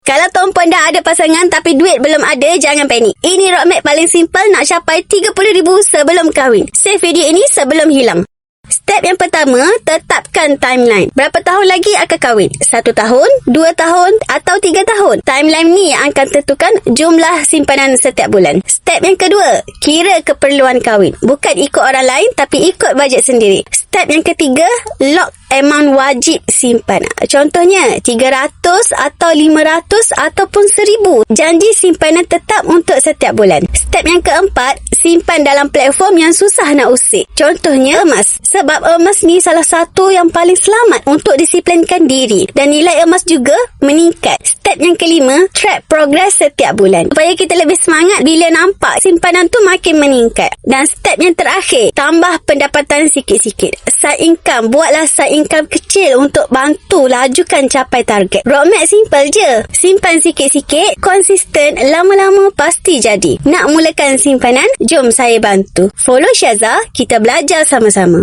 Kalau tuan-puan dah ada pasangan tapi duit belum ada, jangan panik. Ini roadmap paling simple nak capai 30,000 sebelum kahwin. Save video ini sebelum hilang. Step yang pertama, tetapkan timeline. Berapa tahun lagi akan kahwin? 1 tahun, 2 tahun atau 3 tahun? Timeline ni yang akan tentukan jumlah simpanan setiap bulan. Step yang kedua, kira keperluan kahwin. Bukan ikut orang lain tapi ikut bajet sendiri. Step yang ketiga, lock amount wajib simpan. Contohnya 300 atau 500 ataupun 1000. Janji simpanan tetap untuk setiap bulan. Step yang keempat, simpan dalam platform yang susah nak usik. Contohnya emas. Sebab emas ni salah satu yang paling selamat untuk disiplinkan diri dan nilai emas juga meningkat. Step yang kelima, track progress setiap bulan supaya kita lebih semangat bila nampak simpanan tu makin meningkat. Dan step yang terakhir, tambah pendapatan sikit-sikit. Side income, buatlah side income kecil untuk bantu lajukan capai target. Roadmap simple je. Simpan sikit-sikit, konsisten, lama-lama pasti jadi. Nak mulakan simpanan? Jom saya bantu. Follow Syaza, kita belajar sama-sama.